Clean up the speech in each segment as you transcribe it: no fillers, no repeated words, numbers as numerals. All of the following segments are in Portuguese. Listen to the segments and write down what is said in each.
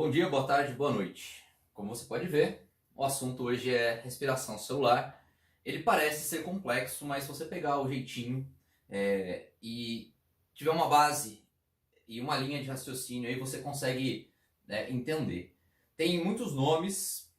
Bom dia, boa tarde, boa noite. Como você pode ver, o assunto hoje é respiração celular. Ele parece ser complexo, mas se você pegar o jeitinho e tiver uma base e uma linha de raciocínio, aí você consegue entender. Tem muitos nomes,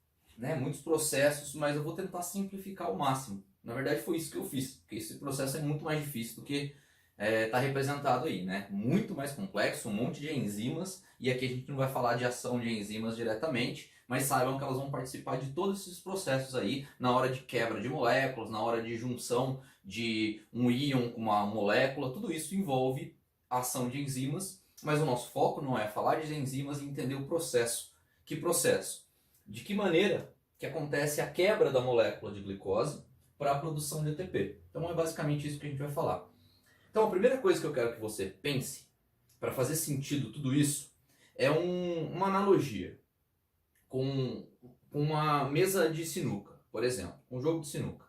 muitos processos, mas eu vou tentar simplificar ao máximo. Na verdade foi isso que eu fiz, porque esse processo é muito mais difícil do que está representado aí, né? Muito mais complexo, um monte de enzimas, e aqui a gente não vai falar de ação de enzimas diretamente, mas saibam que elas vão participar de todos esses processos aí, na hora de quebra de moléculas, na hora de junção de um íon com uma molécula, tudo isso envolve a ação de enzimas, mas o nosso foco não é falar de enzimas e entender o processo. Que processo? De que maneira que acontece a quebra da molécula de glicose para a produção de ATP. Então é basicamente isso que a gente vai falar. Então a primeira coisa que eu quero que você pense, para fazer sentido tudo isso, é uma analogia com uma mesa de sinuca, por exemplo, um jogo de sinuca.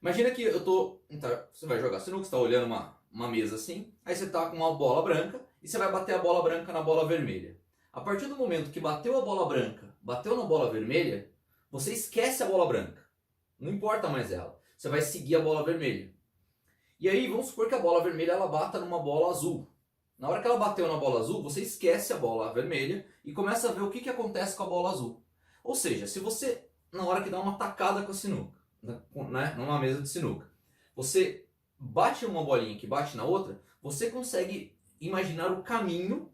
Imagina que você vai jogar sinuca, você está olhando uma mesa assim, aí você está com uma bola branca e você vai bater a bola branca na bola vermelha. A partir do momento que bateu a bola branca, bateu na bola vermelha, você esquece a bola branca. Não importa mais ela. Você vai seguir a bola vermelha. E aí, vamos supor que a bola vermelha ela bata numa bola azul. Na hora que ela bateu na bola azul, você esquece a bola vermelha e começa a ver o que acontece com a bola azul. Ou seja, se você, na hora que dá uma tacada com a sinuca, numa mesa de sinuca, você bate uma bolinha que bate na outra, você consegue imaginar o caminho,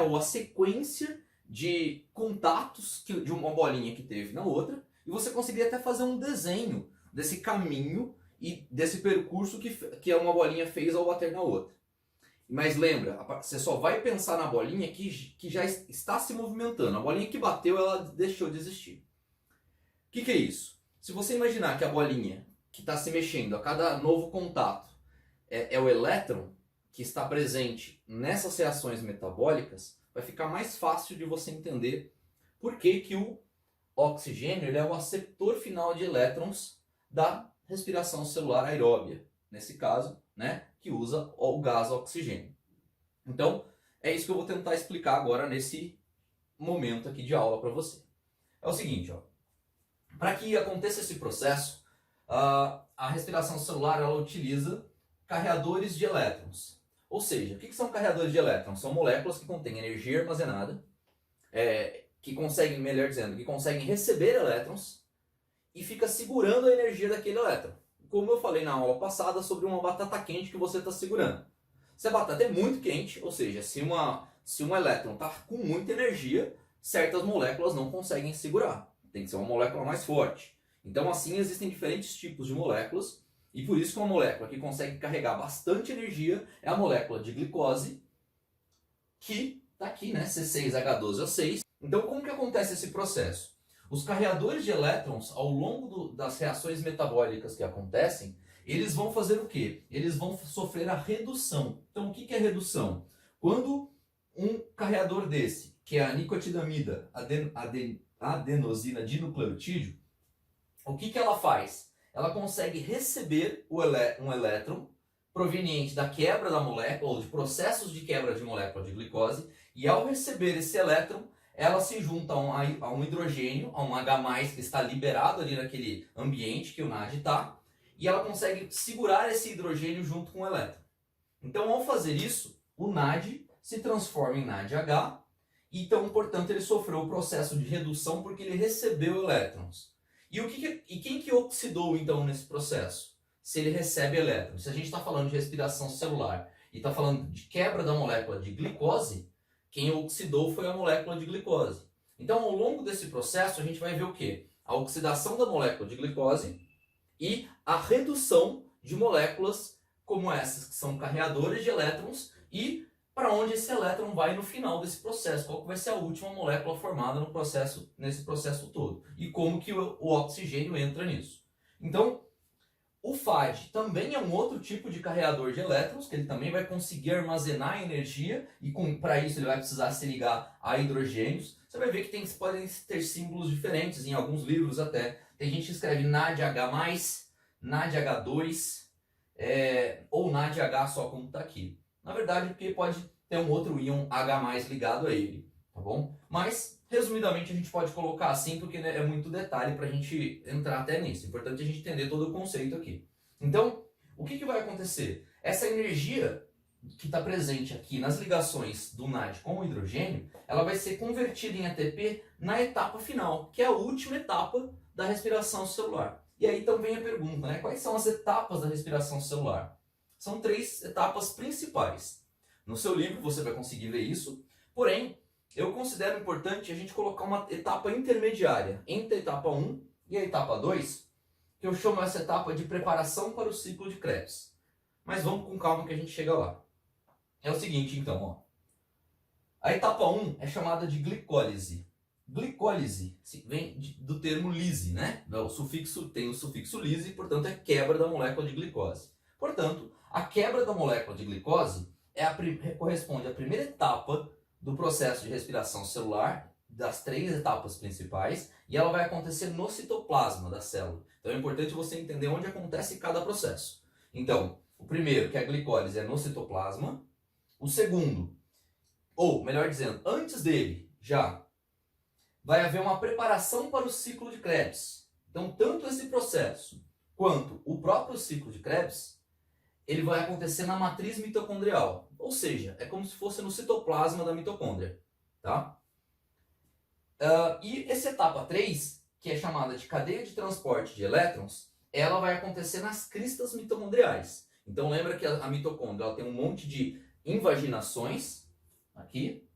ou a sequência de contatos de uma bolinha que teve na outra, e você conseguiria até fazer um desenho desse caminho e desse percurso que uma bolinha fez ao bater na outra. Mas lembra, você só vai pensar na bolinha que já está se movimentando. A bolinha que bateu, ela deixou de existir. O que é isso? Se você imaginar que a bolinha que está se mexendo a cada novo contato é o elétron que está presente nessas reações metabólicas, vai ficar mais fácil de você entender por que o oxigênio ele é o aceptor final de elétrons da respiração celular aeróbia, nesse caso, que usa o gás oxigênio. Então, é isso que eu vou tentar explicar agora nesse momento aqui de aula para você. É o seguinte, para que aconteça esse processo, a respiração celular ela utiliza carreadores de elétrons. Ou seja, o que são carreadores de elétrons? São moléculas que contêm energia armazenada, que conseguem receber elétrons e fica segurando a energia daquele elétron. Como eu falei na aula passada sobre uma batata quente que você está segurando. Se a batata é muito quente, ou seja, se um elétron está com muita energia, certas moléculas não conseguem segurar. Tem que ser uma molécula mais forte. Então assim existem diferentes tipos de moléculas, e por isso que uma molécula que consegue carregar bastante energia é a molécula de glicose, que está aqui, C6H12O6. Então como que acontece esse processo? Os carreadores de elétrons, ao longo das reações metabólicas que acontecem, eles vão fazer o quê? Eles vão sofrer a redução. Então, o que é redução? Quando um carreador desse, que é a nicotinamida adenosina dinucleotídeo, o que ela faz? Ela consegue receber um elétron proveniente da quebra da molécula, ou de processos de quebra de molécula de glicose, e ao receber esse elétron, ela se junta a um hidrogênio, a um H+, que está liberado ali naquele ambiente que o NAD está, e ela consegue segurar esse hidrogênio junto com o elétron. Então, ao fazer isso, o NAD se transforma em NADH, e então, portanto, ele sofreu o processo de redução porque ele recebeu elétrons. E quem que oxidou, então, nesse processo? Se ele recebe elétrons. Se a gente está falando de respiração celular e está falando de quebra da molécula de glicose, quem oxidou foi a molécula de glicose. Então, ao longo desse processo, a gente vai ver o quê? A oxidação da molécula de glicose e a redução de moléculas como essas, que são carreadores de elétrons, e para onde esse elétron vai no final desse processo. Qual que vai ser a última molécula formada nesse processo todo. E como que o oxigênio entra nisso. Então, o FAD também é um outro tipo de carreador de elétrons, que ele também vai conseguir armazenar energia, e para isso ele vai precisar se ligar a hidrogênios. Você vai ver que podem ter símbolos diferentes, em alguns livros até. Tem gente que escreve NADH+, NADH2, ou NADH só como está aqui. Na verdade, porque pode ter um outro íon H+ ligado a ele, tá bom? Mas, resumidamente, a gente pode colocar assim, porque né, é muito detalhe para a gente entrar até nisso. É importante a gente entender todo o conceito aqui. Então, o que vai acontecer? Essa energia que está presente aqui nas ligações do NAD com o hidrogênio, ela vai ser convertida em ATP na etapa final, que é a última etapa da respiração celular. E aí então vem a pergunta, né? Quais são as etapas da respiração celular? São 3 etapas principais. No seu livro você vai conseguir ver isso, porém, eu considero importante a gente colocar uma etapa intermediária entre a etapa 1 e a etapa 2, que eu chamo essa etapa de preparação para o ciclo de Krebs. Mas vamos com calma que a gente chega lá. É o seguinte, então, ó. A etapa 1 é chamada de glicólise. Glicólise vem do termo lise, né? Tem o sufixo lise, portanto é quebra da molécula de glicose. Portanto, a quebra da molécula de glicose corresponde à primeira etapa do processo de respiração celular, das 3 etapas principais, e ela vai acontecer no citoplasma da célula. Então é importante você entender onde acontece cada processo. Então, o primeiro, que é a glicólise, é no citoplasma. O segundo, ou melhor dizendo, antes dele, já vai haver uma preparação para o ciclo de Krebs. Então, tanto esse processo quanto o próprio ciclo de Krebs, ele vai acontecer na matriz mitocondrial. Ou seja, é como se fosse no citoplasma da mitocôndria. Tá? E essa etapa 3, que é chamada de cadeia de transporte de elétrons, ela vai acontecer nas cristas mitocondriais. Então, lembra que a mitocôndria ela tem um monte de invaginações, aqui,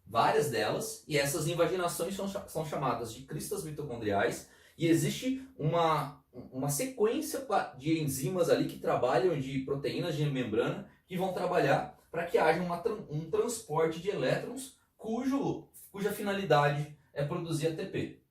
várias delas, e essas invaginações são chamadas de cristas mitocondriais, e existe uma sequência de enzimas ali que trabalham, de proteínas de membrana, que vão trabalhar para que haja um transporte de elétrons cuja finalidade é produzir ATP.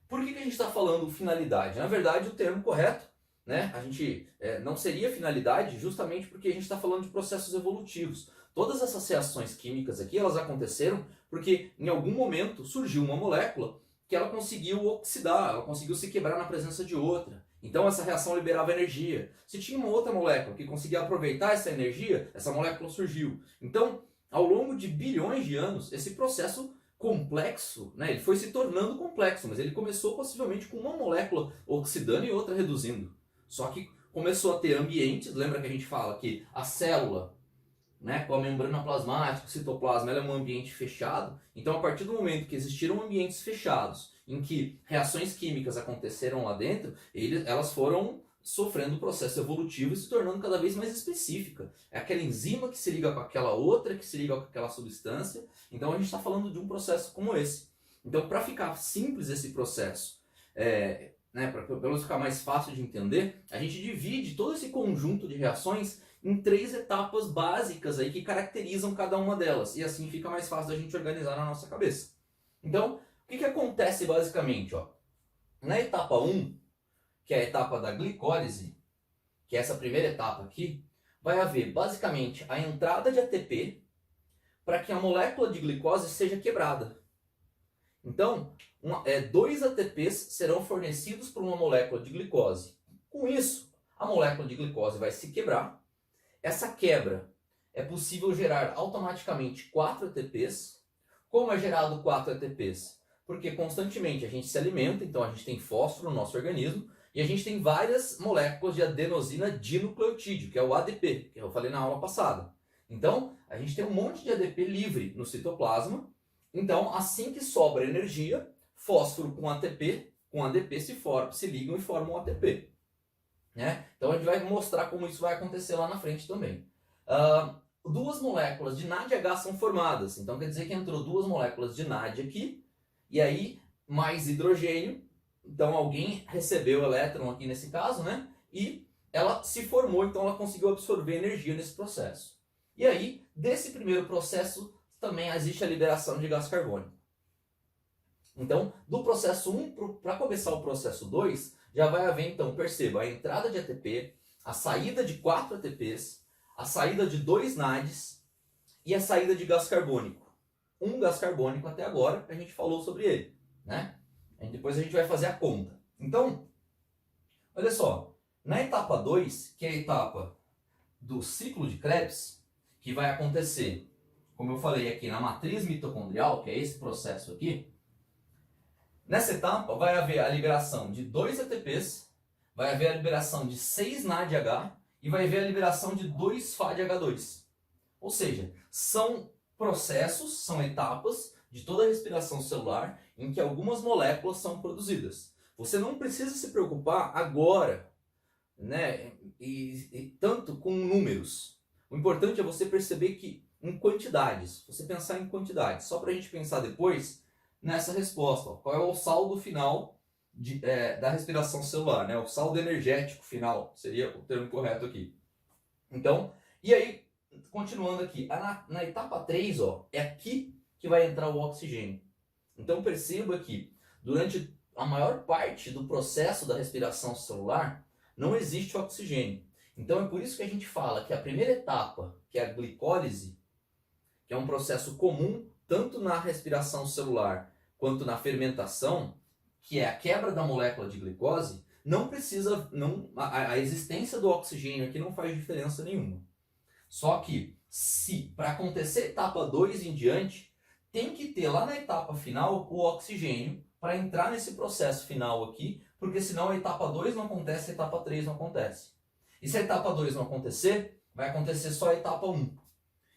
Por que a gente está falando finalidade? Na verdade, o termo correto, né, a gente não seria finalidade justamente porque a gente está falando de processos evolutivos. Todas essas reações químicas aqui, elas aconteceram porque em algum momento surgiu uma molécula que ela conseguiu oxidar, ela conseguiu se quebrar na presença de outra. Então essa reação liberava energia. Se tinha uma outra molécula que conseguia aproveitar essa energia, essa molécula surgiu. Então, ao longo de bilhões de anos, esse processo complexo, né, ele foi se tornando complexo, mas ele começou possivelmente com uma molécula oxidando e outra reduzindo. Só que começou a ter ambientes, lembra que a gente fala que a célula, né, com a membrana plasmática, o citoplasma, ela é um ambiente fechado. Então, a partir do momento que existiram ambientes fechados, em que reações químicas aconteceram lá dentro, elas foram sofrendo o processo evolutivo e se tornando cada vez mais específica. É aquela enzima que se liga com aquela outra, que se liga com aquela substância. Então, a gente está falando de um processo como esse. Então, para ficar simples esse processo, né, para pelo menos ficar mais fácil de entender, a gente divide todo esse conjunto de reações em 3 etapas básicas aí que caracterizam cada uma delas. E assim fica mais fácil da gente organizar na nossa cabeça. Então, o que acontece basicamente? Ó? Na etapa 1, que é a etapa da glicólise, que é essa primeira etapa aqui, vai haver basicamente a entrada de ATP para que a molécula de glicose seja quebrada. Então, 2 ATPs serão fornecidos por uma molécula de glicose. Com isso, a molécula de glicose vai se quebrar. Essa quebra é possível gerar automaticamente 4 ATPs. Como é gerado 4 ATPs? Porque constantemente a gente se alimenta, então a gente tem fósforo no nosso organismo, e a gente tem várias moléculas de adenosina dinucleotídeo, que é o ADP, que eu falei na aula passada. Então, a gente tem um monte de ADP livre no citoplasma. Então, assim que sobra energia, fósforo com ATP, com ADP se ligam e formam o ATP. Né? Então, a gente vai mostrar como isso vai acontecer lá na frente também. 2 moléculas de NADH são formadas. Então, quer dizer que entrou 2 moléculas de NAD aqui, e aí mais hidrogênio. Então, alguém recebeu elétron aqui nesse caso, né? E ela se formou, então ela conseguiu absorver energia nesse processo. E aí, desse primeiro processo, também existe a liberação de gás carbônico. Então, do processo 1 para começar o processo 2, já vai haver, então, perceba, a entrada de ATP, a saída de 4 ATPs, a saída de 2 NADs e a saída de gás carbônico. Um gás carbônico até agora, a gente falou sobre ele, né? Depois a gente vai fazer a conta. Então, olha só, na etapa 2, que é a etapa do ciclo de Krebs, que vai acontecer como eu falei aqui, na matriz mitocondrial, que é esse processo aqui, nessa etapa vai haver a liberação de 2 ATPs, vai haver a liberação de 6 NADH e vai haver a liberação de 2 FADH2. Ou seja, são processos, são etapas de toda a respiração celular em que algumas moléculas são produzidas. Você não precisa se preocupar agora, né, tanto com números. O importante é você perceber que em quantidades, você pensar em quantidades, só para a gente pensar depois nessa resposta. Ó, qual é o saldo final da respiração celular, né? O saldo energético final seria o termo correto aqui. Então, e aí, continuando aqui, na etapa 3, ó, é aqui que vai entrar o oxigênio. Então perceba que durante a maior parte do processo da respiração celular não existe oxigênio. Então é por isso que a gente fala que a primeira etapa, que é a glicólise, que é um processo comum tanto na respiração celular quanto na fermentação, que é a quebra da molécula de glicose, a existência do oxigênio aqui não faz diferença nenhuma. Só que, se para acontecer etapa 2 em diante, tem que ter lá na etapa final o oxigênio para entrar nesse processo final aqui, porque senão a etapa 2 não acontece, a etapa 3 não acontece. E se a etapa 2 não acontecer, vai acontecer só a etapa 1.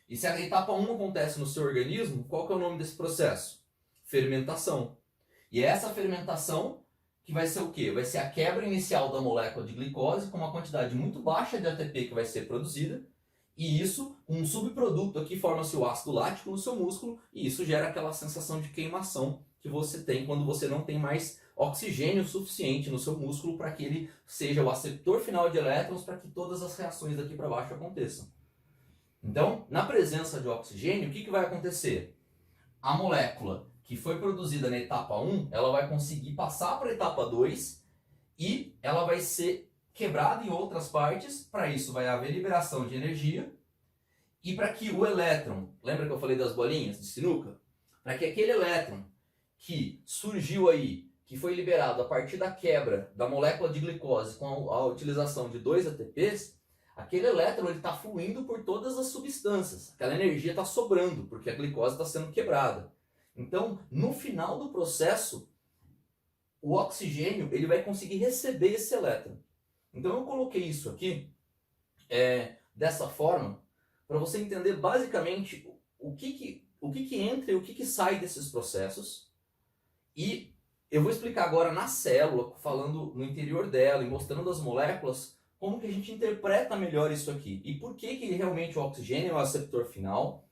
E se a etapa 1 acontece no seu organismo, qual que é o nome desse processo? Fermentação. E é essa fermentação que vai ser o quê? Vai ser a quebra inicial da molécula de glicose com uma quantidade muito baixa de ATP que vai ser produzida. E isso, um subproduto aqui, forma-se o ácido lático no seu músculo e isso gera aquela sensação de queimação que você tem quando você não tem mais oxigênio suficiente no seu músculo para que ele seja o aceptor final de elétrons para que todas as reações daqui para baixo aconteçam. Então, na presença de oxigênio, o que vai acontecer? A molécula que foi produzida na etapa 1, ela vai conseguir passar para a etapa 2 e ela vai ser quebrada em outras partes. Para isso vai haver liberação de energia e para que o elétron, lembra que eu falei das bolinhas de sinuca? Para que aquele elétron que surgiu aí, que foi liberado a partir da quebra da molécula de glicose com a utilização de 2 ATPs, aquele elétron está fluindo por todas as substâncias. Aquela energia está sobrando, porque a glicose está sendo quebrada. Então, no final do processo, o oxigênio ele vai conseguir receber esse elétron. Então, eu coloquei isso aqui dessa forma, para você entender basicamente o que entra e o que sai desses processos. E eu vou explicar agora na célula, falando no interior dela e mostrando as moléculas, como que a gente interpreta melhor isso aqui. E por que realmente o oxigênio é o aceptor final.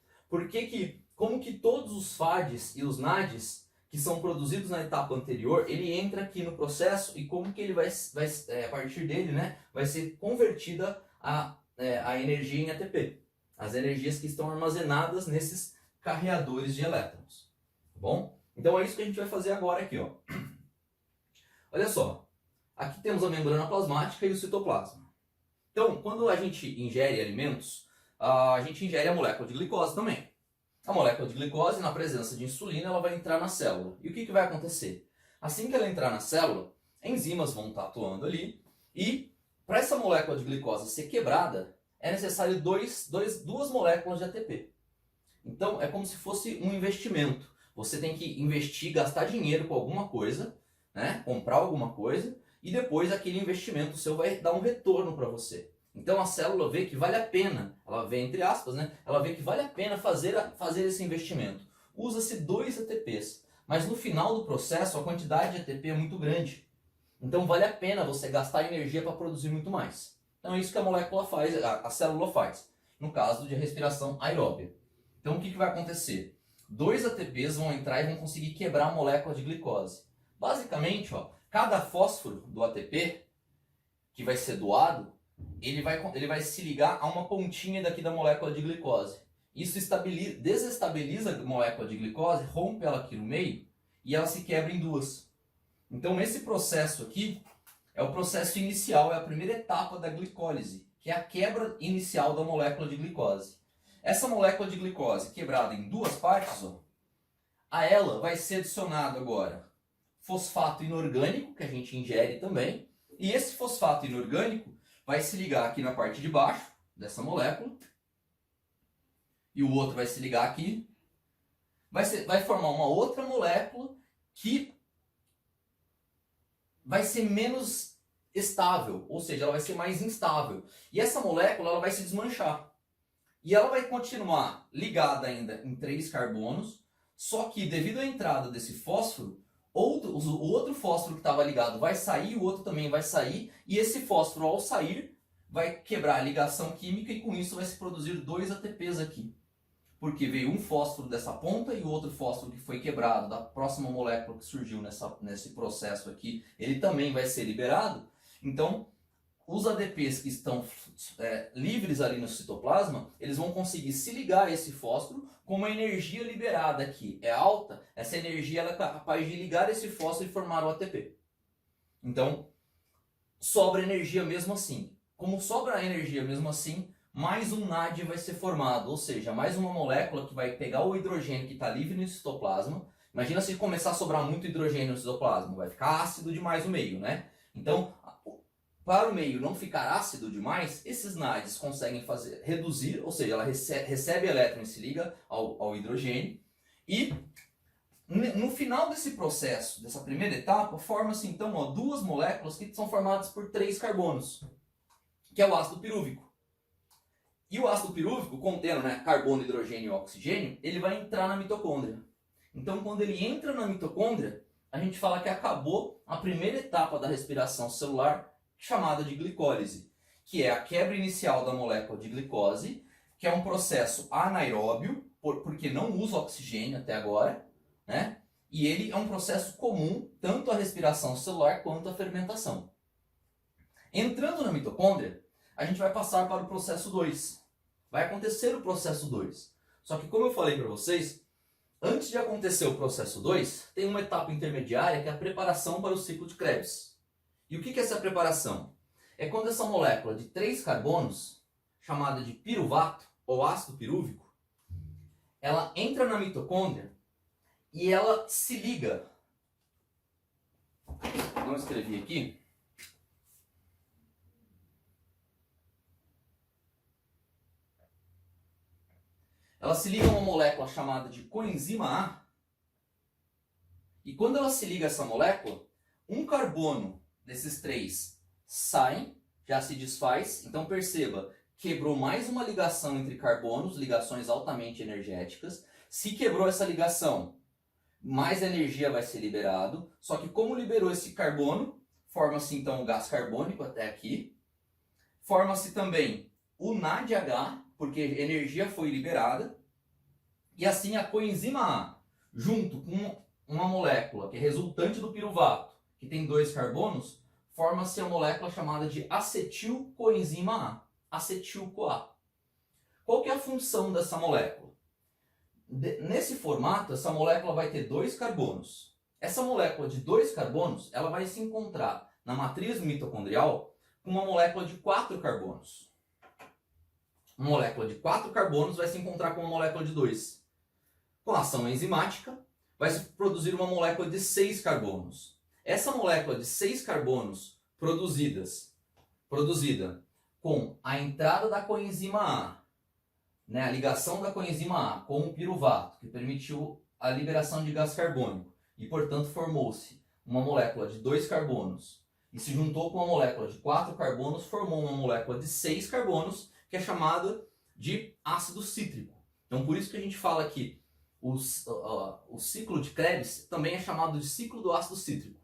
Como que todos os FADs e os NADs que são produzidos na etapa anterior, ele entra aqui no processo e como que ele vai a partir dele, né, vai ser convertida a energia em ATP. As energias que estão armazenadas nesses carreadores de elétrons. Tá bom? Então é isso que a gente vai fazer agora aqui, ó. Olha só. Aqui temos a membrana plasmática e o citoplasma. Então, quando a gente ingere alimentos, a gente ingere a molécula de glicose também. A molécula de glicose, na presença de insulina, ela vai entrar na célula. E o que vai acontecer? Assim que ela entrar na célula, enzimas vão estar atuando ali. E para essa molécula de glicose ser quebrada, é necessário duas moléculas de ATP. Então, é como se fosse um investimento. Você tem que investir, gastar dinheiro com alguma coisa, né? Comprar alguma coisa, e depois aquele investimento seu vai dar um retorno para você. Então a célula vê que vale a pena, ela vê entre aspas, né? Ela vê que vale a pena fazer esse investimento. Usa-se 2 ATPs, mas no final do processo a quantidade de ATP é muito grande. Então vale a pena você gastar energia para produzir muito mais. Então é isso que a molécula faz, a célula faz, no caso de respiração aeróbia. Então o que vai acontecer? 2 ATPs vão entrar e vão conseguir quebrar a molécula de glicose. Basicamente, ó, cada fósforo do ATP que vai ser doado, ele vai se ligar a uma pontinha daqui da molécula de glicose. Isso desestabiliza a molécula de glicose, rompe ela aqui no meio e ela se quebra em duas. Então esse processo aqui é o processo inicial, é a primeira etapa da glicólise, que é a quebra inicial da molécula de glicose. Essa molécula de glicose quebrada em duas partes, ó, a ela vai ser adicionado agora fosfato inorgânico, que a gente ingere também, e esse fosfato inorgânico vai se ligar aqui na parte de baixo dessa molécula e o outro vai se ligar aqui, vai formar uma outra molécula que vai ser menos estável, ou seja, ela vai ser mais instável. E essa molécula ela vai se desmanchar. E ela vai continuar ligada ainda em 3 carbonos, só que devido à entrada desse fósforo, o outro fósforo que estava ligado vai sair, o outro também vai sair, e esse fósforo ao sair vai quebrar a ligação química e com isso vai se produzir 2 ATPs aqui. Porque veio um fósforo dessa ponta e o outro fósforo que foi quebrado da próxima molécula que surgiu nesse processo aqui, ele também vai ser liberado. Então, os ADPs que estão livres ali no citoplasma, eles vão conseguir se ligar a esse fósforo com uma energia liberada aqui. É alta, essa energia ela é capaz de ligar esse fósforo e formar o ATP. Então, sobra energia mesmo assim. Como sobra energia mesmo assim, mais um NAD vai ser formado, ou seja, mais uma molécula que vai pegar o hidrogênio que está livre no citoplasma. Imagina se começar a sobrar muito hidrogênio no citoplasma, vai ficar ácido demais o meio, né? Então, para o meio não ficar ácido demais, esses NADs conseguem reduzir, ou seja, ela recebe elétron e se liga ao hidrogênio. E no final desse processo, dessa primeira etapa, forma-se então 2 moléculas que são formadas por 3 carbonos, que é o ácido pirúvico. E o ácido pirúvico, contendo carbono, hidrogênio e oxigênio, ele vai entrar na mitocôndria. Então, quando ele entra na mitocôndria, a gente fala que acabou a primeira etapa da respiração celular, chamada de glicólise, que é a quebra inicial da molécula de glicose, que é um processo anaeróbio, porque não usa oxigênio até agora, né? E ele é um processo comum tanto à respiração celular quanto à fermentação. Entrando na mitocôndria, a gente vai passar para o processo 2. Vai acontecer o processo 2. Só que, como eu falei para vocês, antes de acontecer o processo 2, tem uma etapa intermediária que é a preparação para o ciclo de Krebs. E o que é essa preparação? É quando essa molécula de 3 carbonos, chamada de piruvato ou ácido pirúvico, ela entra na mitocôndria e ela se liga. Não escrevi aqui. Ela se liga a uma molécula chamada de coenzima A. E quando ela se liga a essa molécula, um carbono desses 3 sai, já se desfaz. Então perceba, quebrou mais uma ligação entre carbonos, ligações altamente energéticas. Se quebrou essa ligação, mais energia vai ser liberado. Só que como liberou esse carbono, forma-se então o gás carbônico até aqui. Forma-se também o NADH, porque energia foi liberada. E assim a coenzima A, junto com uma molécula que é resultante do piruvato, que tem 2 carbonos, forma-se a molécula chamada de acetilcoenzima A, acetil-CoA. Qual que é a função dessa molécula? Nesse formato, essa molécula vai ter 2 carbonos. Essa molécula de 2 carbonos, ela vai se encontrar na matriz mitocondrial com uma molécula de 4 carbonos. Uma molécula de 4 carbonos vai se encontrar com uma molécula de 2. Com a ação enzimática, vai se produzir uma molécula de 6 carbonos. Essa molécula de 6 carbonos produzida com a entrada da coenzima A, a ligação da coenzima A com o piruvato, que permitiu a liberação de gás carbônico, e portanto formou-se uma molécula de 2 carbonos, e se juntou com uma molécula de 4 carbonos, formou uma molécula de 6 carbonos, que é chamada de ácido cítrico. Então por isso que a gente fala que o ciclo de Krebs também é chamado de ciclo do ácido cítrico.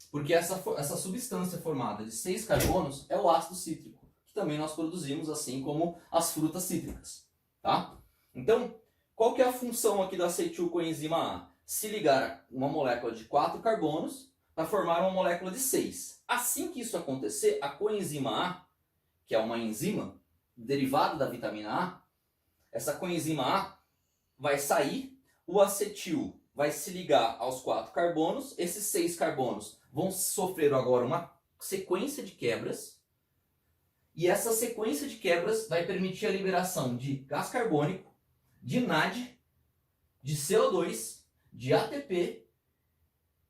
Porque essa substância formada de 6 carbonos é o ácido cítrico, que também nós produzimos, assim como as frutas cítricas. Tá? Então, qual que é a função aqui da acetilcoenzima A? Se ligar uma molécula de 4 carbonos para formar uma molécula de 6. Assim que isso acontecer, a coenzima A, que é uma enzima derivada da vitamina A, essa coenzima A vai sair, o acetil vai se ligar aos 4 carbonos, esses 6 carbonos vão sofrer agora uma sequência de quebras, e essa sequência de quebras vai permitir a liberação de gás carbônico, de NAD, de CO2, de ATP,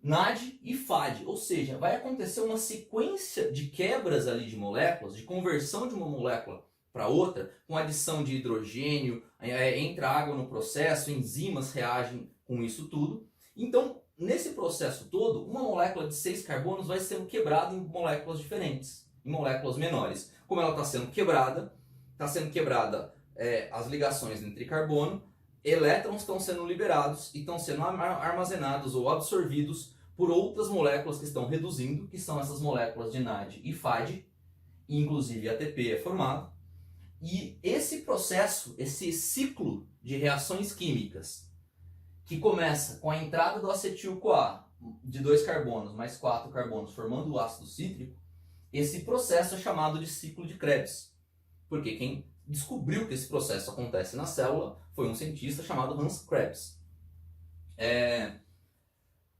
NAD e FAD, ou seja, vai acontecer uma sequência de quebras ali de moléculas, de conversão de uma molécula para outra, com adição de hidrogênio, entra água no processo, enzimas reagem com isso tudo. Então, nesse processo todo, uma molécula de 6 carbonos vai sendo quebrada em moléculas diferentes, em moléculas menores. Como ela está sendo quebrada as ligações entre carbono, elétrons estão sendo liberados e estão sendo armazenados ou absorvidos por outras moléculas que estão reduzindo, que são essas moléculas de NAD e FAD, e inclusive ATP é formado. E esse processo, esse ciclo de reações químicas, que começa com a entrada do acetil-CoA, de 2 carbonos mais 4 carbonos, formando o ácido cítrico, esse processo é chamado de ciclo de Krebs. Porque quem descobriu que esse processo acontece na célula foi um cientista chamado Hans Krebs.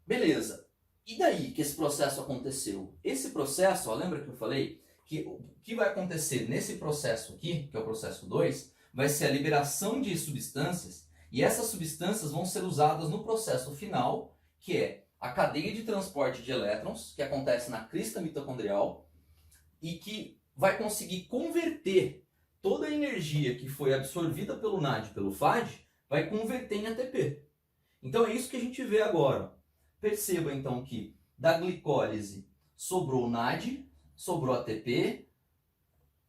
Beleza. E daí que esse processo aconteceu? Esse processo, ó, lembra que eu falei que o que vai acontecer nesse processo aqui, que é o processo 2, vai ser a liberação de substâncias, e essas substâncias vão ser usadas no processo final, que é a cadeia de transporte de elétrons, que acontece na crista mitocondrial, e que vai conseguir converter toda a energia que foi absorvida pelo NAD e pelo FAD, vai converter em ATP. Então é isso que a gente vê agora. Perceba então que da glicólise sobrou NAD, sobrou ATP,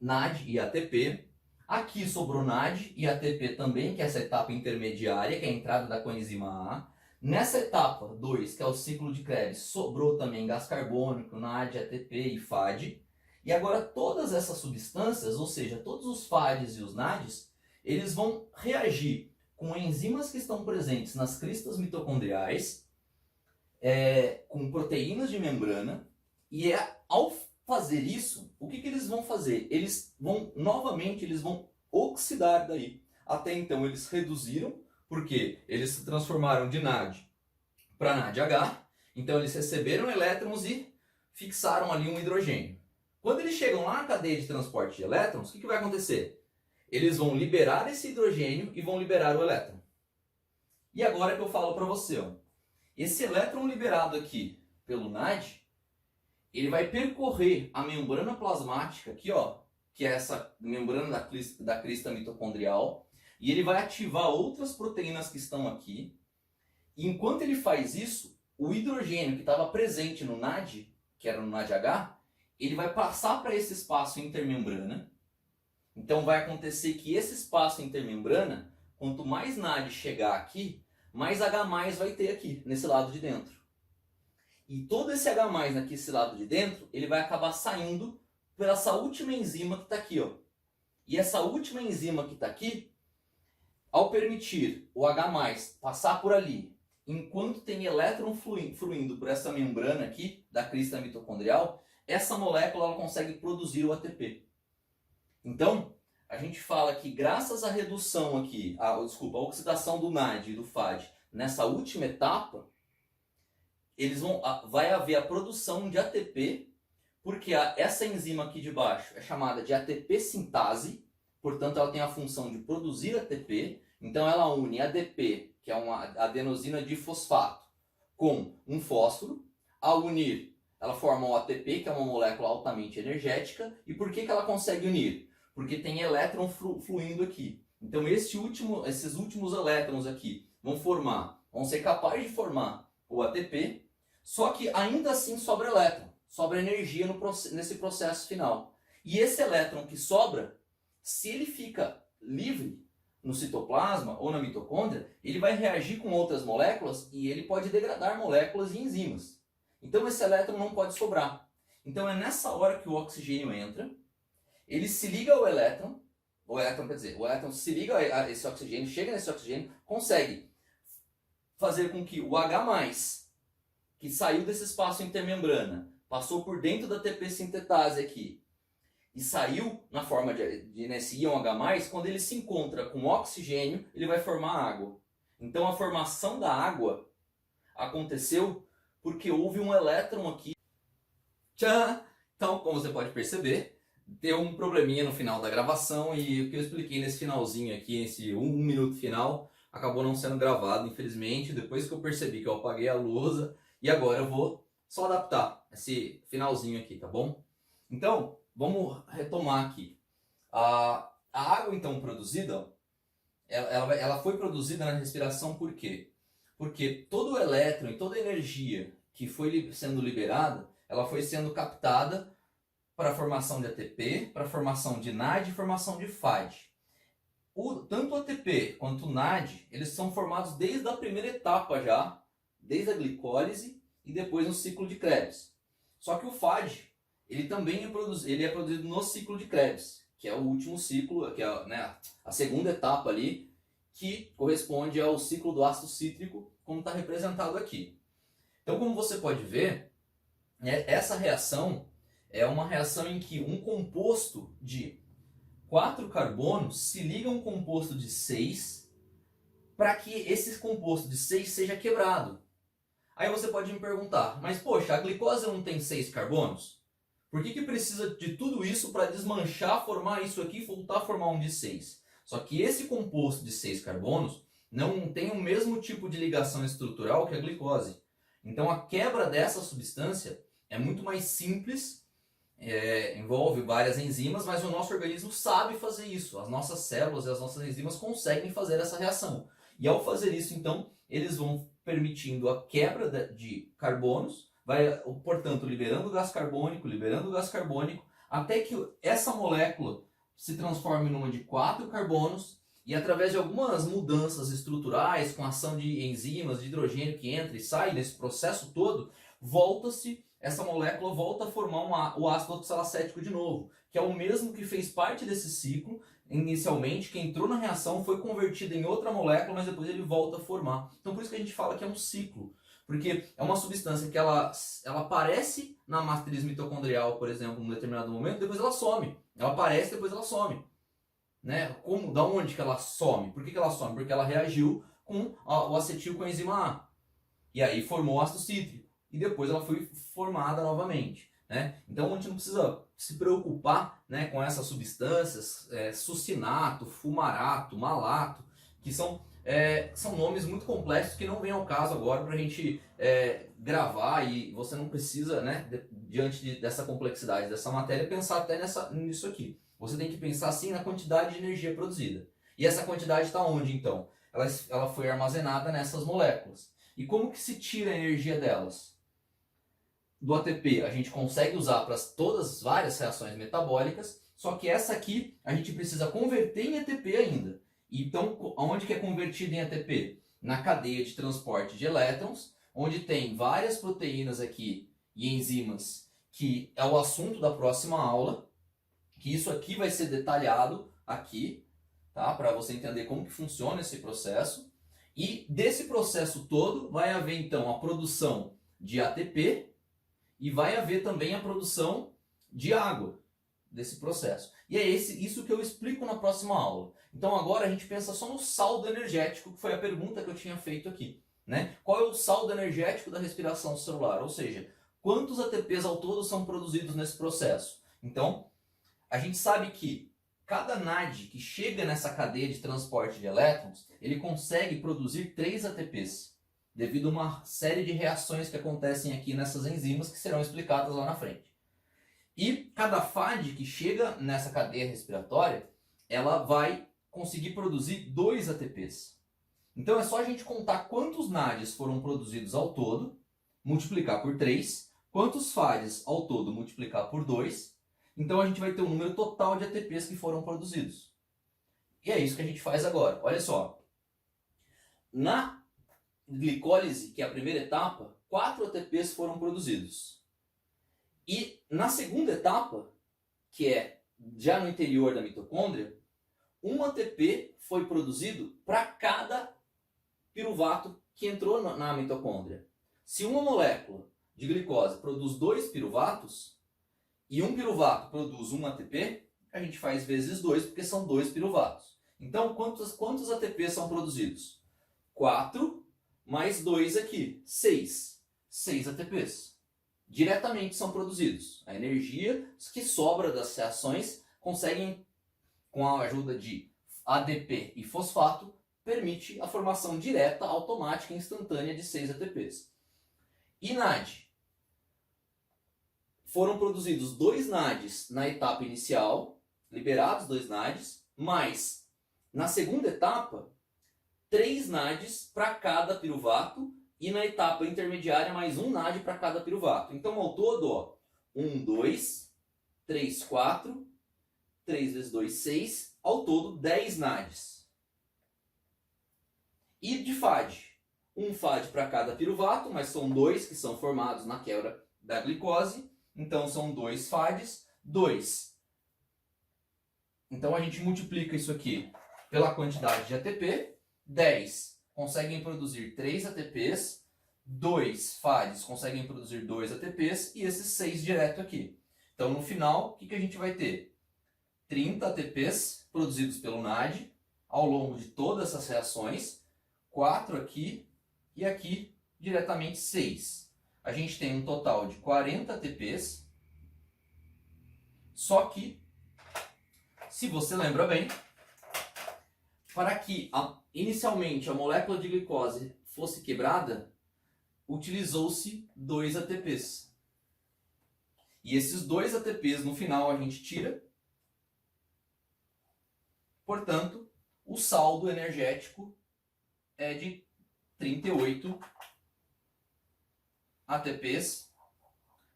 NAD e ATP. Aqui sobrou NAD e ATP também, que é essa etapa intermediária, que é a entrada da coenzima A. Nessa etapa 2, que é o ciclo de Krebs, sobrou também gás carbônico, NAD, ATP e FAD. E agora todas essas substâncias, ou seja, todos os FADs e os NADs, eles vão reagir com enzimas que estão presentes nas cristas mitocondriais, com proteínas de membrana, e ao fazer isso, o que eles vão fazer? Eles vão oxidar daí. Até então eles reduziram, porque eles se transformaram de NAD para NADH, então eles receberam elétrons e fixaram ali um hidrogênio. Quando eles chegam lá na cadeia de transporte de elétrons, o que vai acontecer? Eles vão liberar esse hidrogênio e vão liberar o elétron. E agora que eu falo para você, ó, esse elétron liberado aqui pelo NAD, ele vai percorrer a membrana plasmática aqui, ó, que é essa membrana da crista mitocondrial, e ele vai ativar outras proteínas que estão aqui. E enquanto ele faz isso, o hidrogênio que estava presente no NAD, que era no NADH, ele vai passar para esse espaço intermembrana. Então vai acontecer que esse espaço intermembrana, quanto mais NAD chegar aqui, mais H+ vai ter aqui, nesse lado de dentro. E todo esse H+ aqui, esse lado de dentro, ele vai acabar saindo por essa última enzima que está aqui, ó. E essa última enzima que está aqui, ao permitir o H+ passar por ali, enquanto tem elétron fluindo por essa membrana aqui, da crista mitocondrial, essa molécula ela consegue produzir o ATP. Então, a gente fala que graças à redução aqui, a oxidação do NAD e do FAD nessa última etapa, vai haver a produção de ATP, porque essa enzima aqui de baixo é chamada de ATP sintase, portanto ela tem a função de produzir ATP, então ela une ADP, que é uma adenosina difosfato, com um fósforo. Ao unir, ela forma o ATP, que é uma molécula altamente energética. E por que ela consegue unir? Porque tem elétron fluindo aqui. Então esses últimos elétrons aqui vão ser capazes de formar o ATP, só que ainda assim sobra elétron, sobra energia nesse processo final. E esse elétron que sobra, se ele fica livre no citoplasma ou na mitocôndria, ele vai reagir com outras moléculas e ele pode degradar moléculas e enzimas. Então esse elétron não pode sobrar. Então é nessa hora que o oxigênio entra, ele se liga ao elétron, o elétron se liga a esse oxigênio, chega nesse oxigênio, consegue fazer com que o H+, que saiu desse espaço intermembrana, passou por dentro da ATP sintetase aqui, e saiu na forma nesse íon H+, quando ele se encontra com oxigênio, ele vai formar água. Então a formação da água aconteceu porque houve um elétron aqui. Tchan! Então, como você pode perceber, deu um probleminha no final da gravação e o que eu expliquei nesse finalzinho aqui, nesse 1 minuto final, acabou não sendo gravado, infelizmente, depois que eu percebi que eu apaguei a lousa, e agora eu vou só adaptar esse finalzinho aqui, tá bom? Então, vamos retomar aqui. A água então produzida, ó, ela foi produzida na respiração por quê? Porque todo o elétron e toda a energia que foi sendo liberada, ela foi sendo captada para a formação de ATP, para a formação de NAD e formação de FAD. Tanto o ATP quanto o NAD, eles são formados desde a primeira etapa já, desde a glicólise e depois no ciclo de Krebs. Só que o FAD, ele também é produzido no ciclo de Krebs, que é o último ciclo, que é, né, a segunda etapa ali, que corresponde ao ciclo do ácido cítrico, como está representado aqui. Então, como você pode ver, essa reação é uma reação em que um composto de 4 carbonos se liga a um composto de 6 para que esse composto de 6 seja quebrado. Aí você pode me perguntar, mas poxa, a glicose não tem 6 carbonos? Por que precisa de tudo isso para desmanchar, formar isso aqui e voltar a formar um de 6? Só que esse composto de 6 carbonos não tem o mesmo tipo de ligação estrutural que a glicose. Então a quebra dessa substância é muito mais simples, envolve várias enzimas, mas o nosso organismo sabe fazer isso. As nossas células e as nossas enzimas conseguem fazer essa reação. E ao fazer isso, então, eles vão permitindo a quebra de carbonos, portanto, liberando gás carbônico, até que essa molécula se transforme numa de 4 carbonos e através de algumas mudanças estruturais, com a ação de enzimas, de hidrogênio que entra e sai nesse processo todo, essa molécula volta a formar o ácido oxalacético de novo, que é o mesmo que fez parte desse ciclo inicialmente, que entrou na reação, foi convertido em outra molécula, mas depois ele volta a formar. Então por isso que a gente fala que é um ciclo, porque é uma substância que ela aparece na matriz mitocondrial, por exemplo, num determinado momento, depois ela some. Ela aparece, depois ela some. Né? Da onde que ela some? Por que ela some? Porque ela reagiu com o acetil com a enzima A. E aí formou o ácido cítrico. E depois ela foi formada novamente. Né? Então a gente não precisa se preocupar, né, com essas substâncias, succinato, fumarato, malato, que são nomes muito complexos que não vêm ao caso agora para a gente gravar, e você não precisa, né, diante dessa complexidade dessa matéria, pensar até nisso aqui. Você tem que pensar sim na quantidade de energia produzida. E essa quantidade está onde então? Ela foi armazenada nessas moléculas. E como que se tira a energia delas? Do ATP a gente consegue usar para todas várias reações metabólicas, só que essa aqui a gente precisa converter em ATP ainda. Então, onde que é convertido em ATP? Na cadeia de transporte de elétrons, onde tem várias proteínas aqui e enzimas, que é o assunto da próxima aula, que isso aqui vai ser detalhado aqui, tá? Para você entender como que funciona esse processo. E desse processo todo vai haver então a produção de ATP e vai haver também a produção de água desse processo. E é isso que eu explico na próxima aula. Então agora a gente pensa só no saldo energético, que foi a pergunta que eu tinha feito aqui. Né? Qual é o saldo energético da respiração celular? Ou seja, quantos ATPs ao todo são produzidos nesse processo? Então, a gente sabe que cada NAD que chega nessa cadeia de transporte de elétrons, ele consegue produzir 3 ATPs, devido a uma série de reações que acontecem aqui nessas enzimas que serão explicadas lá na frente. E cada FAD que chega nessa cadeia respiratória, ela vai conseguir produzir 2 ATPs. Então é só a gente contar quantos NADs foram produzidos ao todo, multiplicar por 3, quantos FADs ao todo multiplicar por 2, então a gente vai ter o número total de ATPs que foram produzidos. E é isso que a gente faz agora. Olha só. Na glicólise, que é a primeira etapa, 4 ATPs foram produzidos. E na segunda etapa, que é já no interior da mitocôndria, 1 ATP foi produzido para cada piruvato que entrou na mitocôndria. Se uma molécula de glicose produz 2 piruvatos, e um piruvato produz 1 ATP, a gente faz vezes 2, porque são 2 piruvatos. Então, quantos ATPs são produzidos? 4 mais 2 aqui, 6. 6 ATPs. Diretamente são produzidos. A energia que sobra das reações conseguem, com a ajuda de ADP e fosfato, permite a formação direta, automática e instantânea de 6 ATPs. E NAD? Foram produzidos 2 NADs na etapa inicial, liberados 2 NADs, mais, na segunda etapa, 3 NADs para cada piruvato e na etapa intermediária mais 1 NAD para cada piruvato. Então, ao todo, ó, 1, 2, 3, 4, 3 vezes 2, 6, ao todo 10 NADs. E de FAD, um FAD para cada piruvato, mas são 2 que são formados na quebra da glicose, então são 2 FADs, 2. Então a gente multiplica isso aqui pela quantidade de ATP, 10 conseguem produzir 3 ATPs, 2 FADs conseguem produzir 2 ATPs e esses 6 direto aqui. Então no final, o que a gente vai ter? 30 ATPs produzidos pelo NAD ao longo de todas essas reações, 4 aqui e aqui diretamente 6. A gente tem um total de 40 ATPs, só que, se você lembra bem, para que inicialmente a molécula de glicose fosse quebrada, utilizou-se 2 ATPs. E esses 2 ATPs no final a gente tira. Portanto, o saldo energético é de 38 ATPs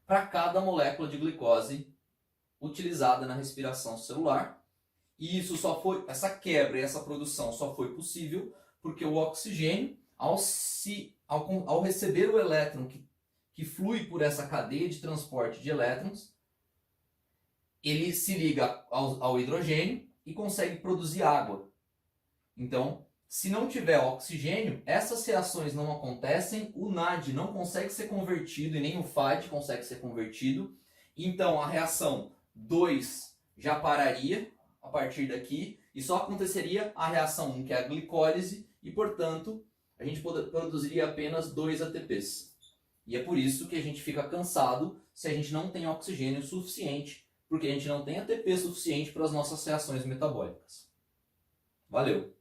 para cada molécula de glicose utilizada na respiração celular. E isso essa quebra e essa produção só foi possível porque o oxigênio, ao receber o elétron que flui por essa cadeia de transporte de elétrons, ele se liga ao hidrogênio e consegue produzir água. Então, se não tiver oxigênio, essas reações não acontecem, o NAD não consegue ser convertido e nem o FAD consegue ser convertido. Então, a reação 2 já pararia a partir daqui e só aconteceria a reação 1, que é a glicólise, e, portanto, a gente produziria apenas 2 ATPs. E é por isso que a gente fica cansado se a gente não tem oxigênio suficiente, porque a gente não tem ATP suficiente para as nossas reações metabólicas. Valeu!